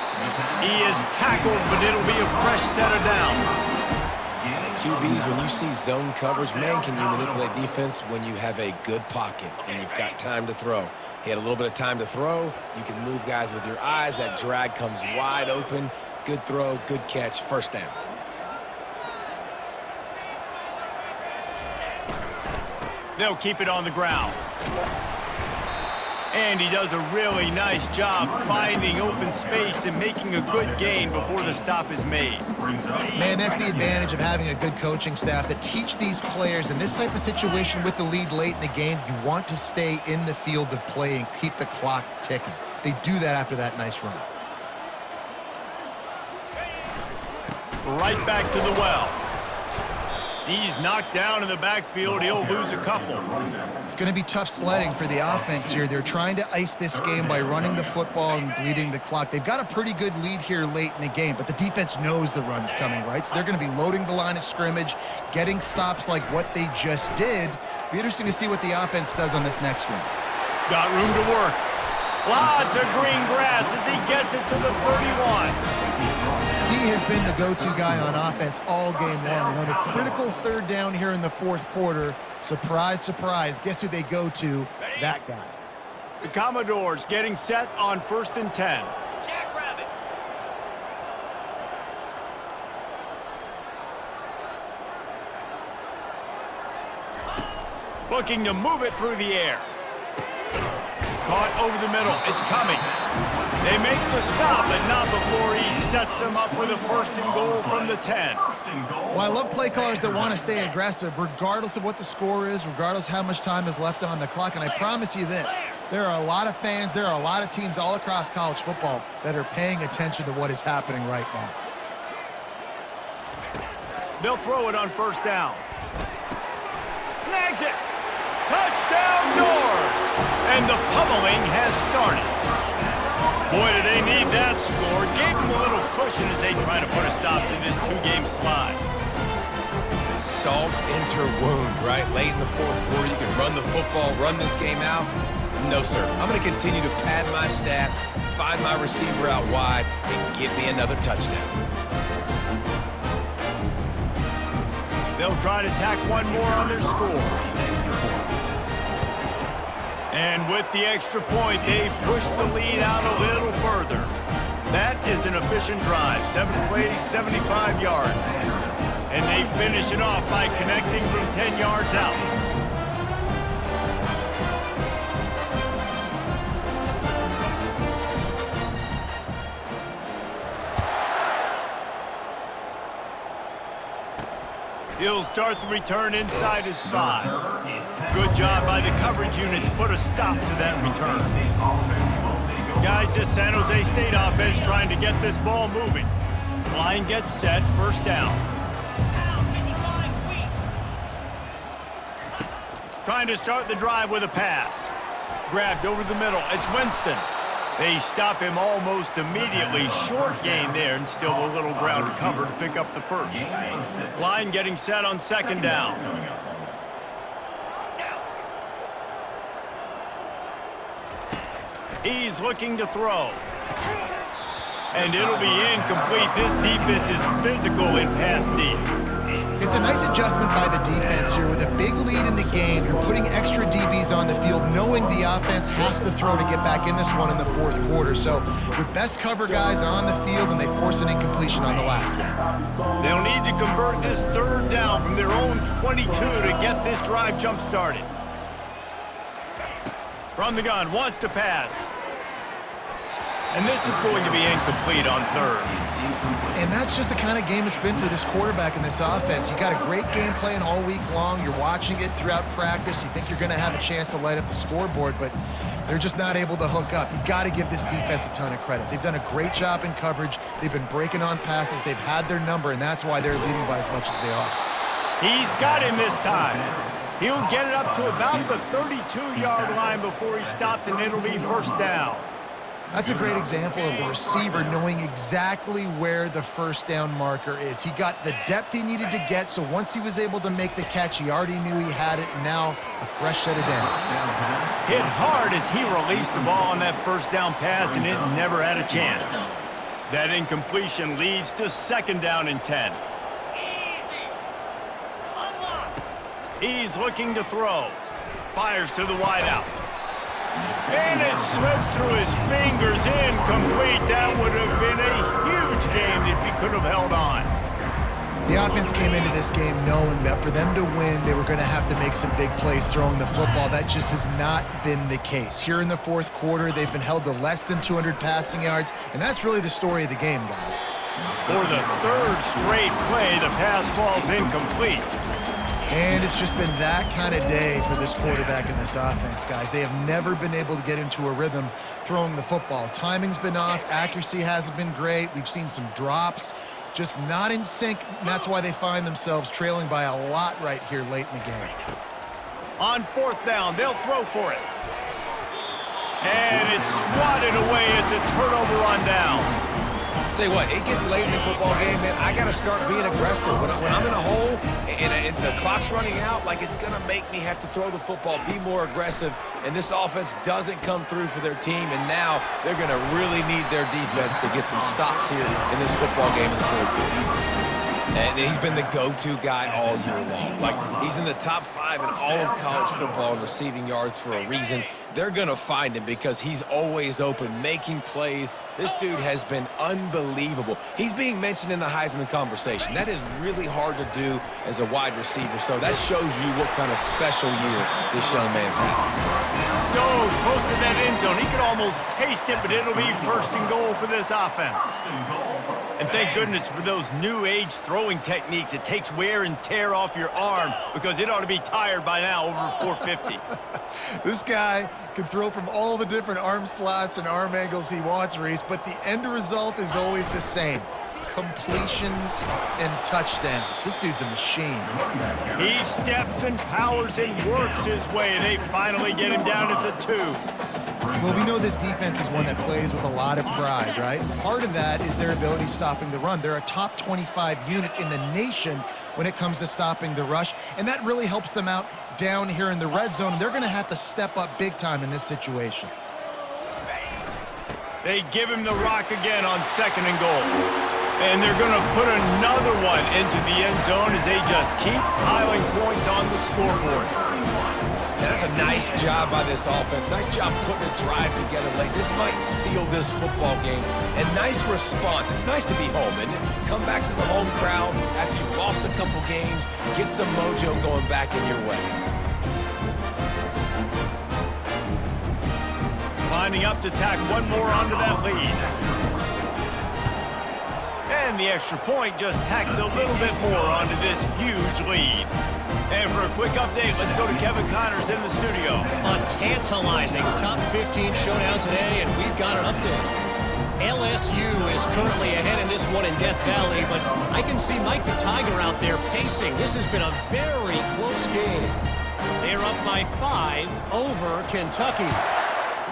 Speaker 1: He is tackled, but it'll be a fresh set of downs.
Speaker 3: QBs, when you see zone coverage, man, can you manipulate defense when you have a good pocket and you've got time to throw. He had a little bit of time to throw. You can move guys with your eyes. That drag comes wide open. Good throw, good catch, first down.
Speaker 1: They'll keep it on the ground. And he does a really nice job finding open space and making a good gain before the stop is made.
Speaker 2: Man, that's the advantage of having a good coaching staff that teach these players in this type of situation with the lead late in the game. You want to stay in the field of play and keep the clock ticking. They do that after that nice run.
Speaker 1: Right back to the well. He's knocked down in the backfield. He'll lose a couple.
Speaker 2: It's going to be tough sledding for the offense here. They're trying to ice this game by running the football and bleeding the clock. They've got a pretty good lead here late in the game, but the defense knows the run's coming, right? So they're going to be loading the line of scrimmage, getting stops like what they just did. Be interesting to see what the offense does on this next one.
Speaker 1: Got room to work. Lots of green grass as he gets it to the 31.
Speaker 2: He has been the go-to guy on offense all game long. And on a critical 3rd down here in the 4th quarter, surprise, surprise, guess who they go to? That guy.
Speaker 1: The Commodores getting set on 1st and 10. Looking to move it through the air. Caught over the middle. It's coming. They make the stop, but not before he sets them up with a 1st and goal from the 10.
Speaker 2: Well, I love play callers that want to stay aggressive, regardless of what the score is, regardless how much time is left on the clock. And I promise you this, there are a lot of fans, there are a lot of teams all across college football that are paying attention to what is happening right now.
Speaker 1: They'll throw it on 1st down. Snags it. Touchdown Doors! And the pummeling has started. Boy, do they need that score. Gave them a little cushion as they try to put a stop to this 2-game slide.
Speaker 3: Salt into wound, right? Late in the 4th quarter, you can run the football, run this game out. No, sir. I'm going to continue to pad my stats, find my receiver out wide, and get me another touchdown.
Speaker 1: They'll try to tack one more on their score. And with the extra point, they push the lead out a little further. That is an efficient drive. 7 plays, 75 yards. And they finish it off by connecting from 10 yards out. He'll start the return inside his 5. Good job by the coverage unit to put a stop to that return. Guys, this San Jose State offense trying to get this ball moving. Line gets set, first down. Trying to start the drive with a pass. Grabbed over the middle, it's Winston. They stop him almost immediately. Short gain there, and still a little ground to cover to pick up the first. Line getting set on second down. He's looking to throw. And it'll be incomplete. This defense is physical in pass deep.
Speaker 2: It's a nice adjustment by the defense here. With a big lead in the game, you're putting extra DBs on the field, knowing the offense has to throw to get back in this one in the fourth quarter. So your best cover guys on the field, and they force an incompletion on the last one.
Speaker 1: They'll need to convert this third down from their own 22 to get this drive jump-started. From the gun, wants to pass. And this is going to be incomplete on third.
Speaker 2: And that's just the kind of game it's been for this quarterback in this offense. You got a great game plan all week long. You're watching it throughout practice. You think you're going to have a chance to light up the scoreboard, but they're just not able to hook up. You got to give this defense a ton of credit. They've done a great job in coverage. They've been breaking on passes. They've had their number, and that's why they're leading by as much as they are.
Speaker 1: He's got him this time. He'll get it up to about the 32-yard line before he stopped, and it'll be first down.
Speaker 2: That's a great example of the receiver knowing exactly where the first down marker is. He got the depth he needed to get, so once he was able to make the catch, he already knew he had it, and now a fresh set of downs.
Speaker 1: Hit hard as he released the ball on that first down pass, and it never had a chance. That incompletion leads to second down and 10. He's looking to throw. Fires to the wideout. And it slips through his fingers, incomplete. That would have been a huge game if he could have held on.
Speaker 2: The offense came into this game knowing that for them to win, they were going to have to make some big plays throwing the football. That just has not been the case. Here in the fourth quarter, they've been held to less than 200 passing yards, and that's really the story of the game, guys.
Speaker 1: For the third straight play, the pass falls incomplete.
Speaker 2: And it's just been that kind of day for this quarterback and this offense, guys. They have never been able to get into a rhythm throwing the football. Timing's been off. Accuracy hasn't been great. We've seen some drops, just not in sync, and that's why they find themselves trailing by a lot right here late in the game.
Speaker 1: On fourth down, they'll throw for it. And it's swatted away. It's a turnover on downs.
Speaker 3: Tell you what, it gets late in the football game, man. I got to start being aggressive. When I'm in a hole and the clock's running out, like, it's going to make me have to throw the football, be more aggressive. And this offense doesn't come through for their team, and now they're going to really need their defense to get some stops here in this football game in the fourth quarter. And he's been the go-to guy all year long. Like, he's in the top 5 in all of college football in receiving yards for a reason. They're going to find him because he's always open, making plays. This dude has been unbelievable. He's being mentioned in the Heisman conversation. That is really hard to do as a wide receiver, so that shows you what kind of special year this young man's having.
Speaker 1: So close to that end zone. He could almost taste it, but it'll be first and goal for this offense. And thank goodness for those new age throwing techniques. It takes wear and tear off your arm because it ought to be tired by now over 450.
Speaker 2: This guy can throw from all the different arm slots and arm angles he wants, Reese, but the end result is always the same. Completions and touchdowns. This dude's a machine.
Speaker 1: He steps and powers and works his way. They finally get him down at the 2.
Speaker 2: Well, we know this defense is one that plays with a lot of pride, right? Part of that is their ability stopping the run. They're a top 25 unit in the nation when it comes to stopping the rush, and that really helps them out down here in the red zone. They're going to have to step up big time in this situation.
Speaker 1: They give him the rock again on 2nd and goal. And they're going to put another one into the end zone as they just keep piling points on the scoreboard.
Speaker 3: Yeah, that's a nice job by this offense. Nice job putting a drive together late. This might seal this football game. And nice response. It's nice to be home, isn't it? Come back to the home crowd after you've lost a couple games. Get some mojo going back in your way.
Speaker 1: Lining up to tack one more onto that lead. And the extra point just tacks a little bit more onto this huge lead. And for a quick update, let's go to Kevin Connors in the studio.
Speaker 5: A tantalizing top 15 showdown today, and we've got an update. LSU is currently ahead in this one in Death Valley, but I can see Mike the Tiger out there pacing. This has been a very close game. They're up by 5 over Kentucky.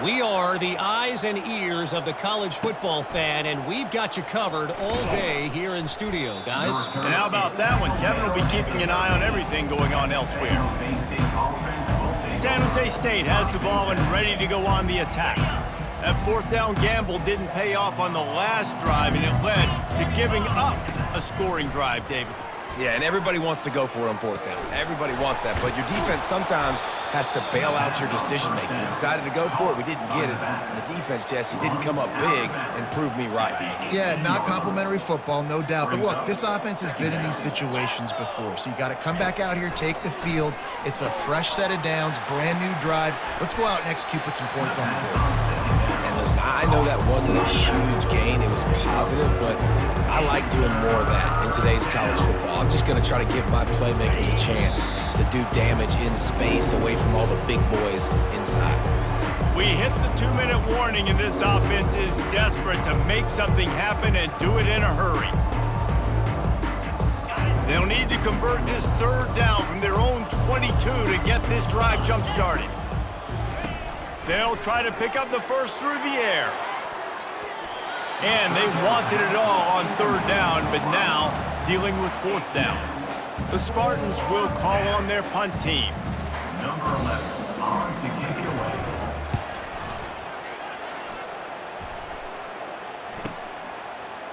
Speaker 5: We are the eyes and ears of the college football fan, and we've got you covered all day here in studio, guys.
Speaker 1: And how about that one? Kevin will be keeping an eye on everything going on elsewhere. San Jose State has the ball and ready to go on the attack. That 4th down gamble didn't pay off on the last drive, and it led to giving up a scoring drive, David.
Speaker 3: Yeah, and everybody wants to go for it on 4th down. Everybody wants that, but your defense sometimes has to bail out your decision-making. We decided to go for it. We didn't get it. And the defense, Jesse, didn't come up big and prove me right.
Speaker 2: Yeah, not complimentary football, no doubt. But look, this offense has been in these situations before, so you got to come back out here, take the field. It's a fresh set of downs, brand new drive. Let's go out and execute, put some points on the board.
Speaker 3: And listen, I know that wasn't a huge gain. It was positive, but I like doing more of that in today's college football. I'm just going to try to give my playmakers a chance to do damage in space away from all the big boys inside.
Speaker 1: We hit the 2-minute warning, and this offense is desperate to make something happen and do it in a hurry. They'll need to convert this 3rd down from their own 22 to get this drive jump-started. They'll try to pick up the first through the air. And they wanted it all on 3rd down, but now dealing with 4th down. The Spartans will call on their punt team.
Speaker 4: Number 11, on to kick it away.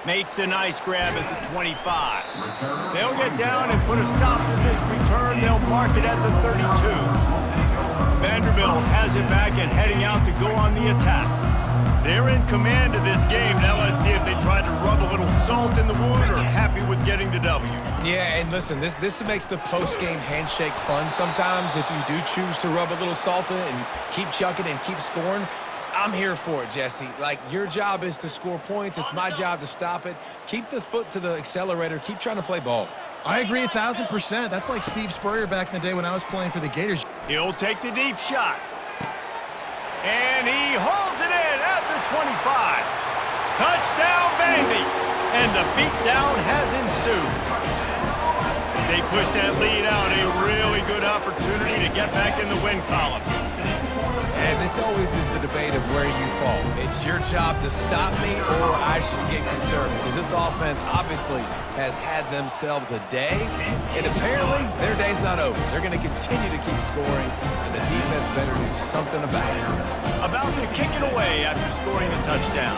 Speaker 1: Makes a nice grab at the 25. They'll get down and put a stop to this return. They'll mark it at the 32. Vanderbilt has it back and heading out to go on the attack. They're in command of this game. Now let's see if they try to rub a little salt in the wound or happy with getting the W.
Speaker 3: Yeah, and listen, this makes the post-game handshake fun sometimes if you do choose to rub a little salt in it and keep chucking and keep scoring. I'm here for it, Jesse. Like, your job is to score points. It's my job to stop it. Keep the foot to the accelerator. Keep trying to play ball.
Speaker 2: I agree 1,000%. That's like Steve Spurrier back in the day when I was playing for the Gators.
Speaker 1: He'll take the deep shot. And he holds it in at the 25. Touchdown, Vandy. And the beatdown has ensued. As they push that lead out, a really good opportunity to get back in the win column.
Speaker 3: And this always is the debate of where you fall. It's your job to stop me or I should get concerned, because this offense obviously has had themselves a day, and apparently their day's not over. They're going to continue to keep scoring, and the defense better do something about it.
Speaker 1: About to kick it away after scoring the touchdown.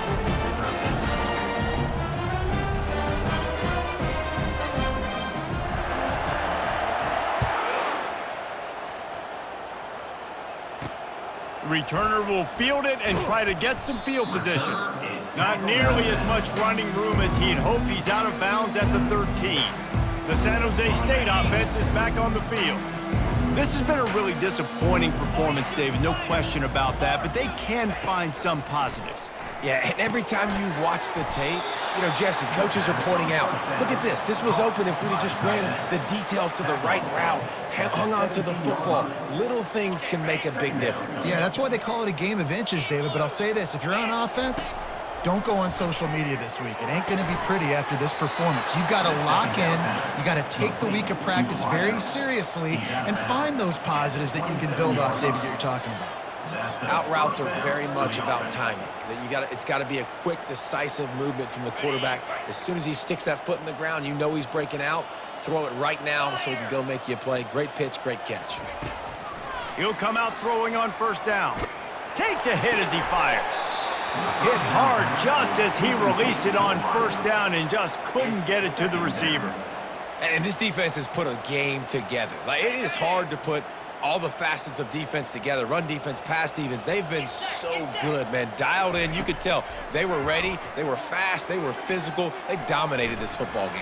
Speaker 1: Returner will field it and try to get some field position. Not nearly as much running room as he'd hoped. He's out of bounds at the 13. The San Jose State offense is back on the field. This has been a really disappointing performance, David, no question about that, but they can find some positives.
Speaker 3: Yeah, and every time you watch the tape, you know, Jesse, coaches are pointing out, look at this. This was open if we'd have just ran the details to the right route, hung on to the football. Little things can make a big difference.
Speaker 2: Yeah, that's why they call it a game of inches, David. But I'll say this, if you're on offense, don't go on social media this week. It ain't going to be pretty after this performance. You've got to lock in. You got to take the week of practice very seriously and find those positives that you can build off, David, that you're talking about.
Speaker 3: Out routes are very much about timing. It's got to be a quick, decisive movement from the quarterback. As soon as he sticks that foot in the ground, you know he's breaking out. Throw it right now so he can go make you a play. Great pitch, great catch.
Speaker 1: He'll come out throwing on first down. Takes a hit as he fires. Hit hard just as he released it on first down and just couldn't get it to the receiver.
Speaker 3: And this defense has put a game together. Like, it is hard to put all the facets of defense together. Run defense, pass defense. They've been so good, man. Dialed in. You could tell they were ready. They were fast. They were physical. They dominated this football game.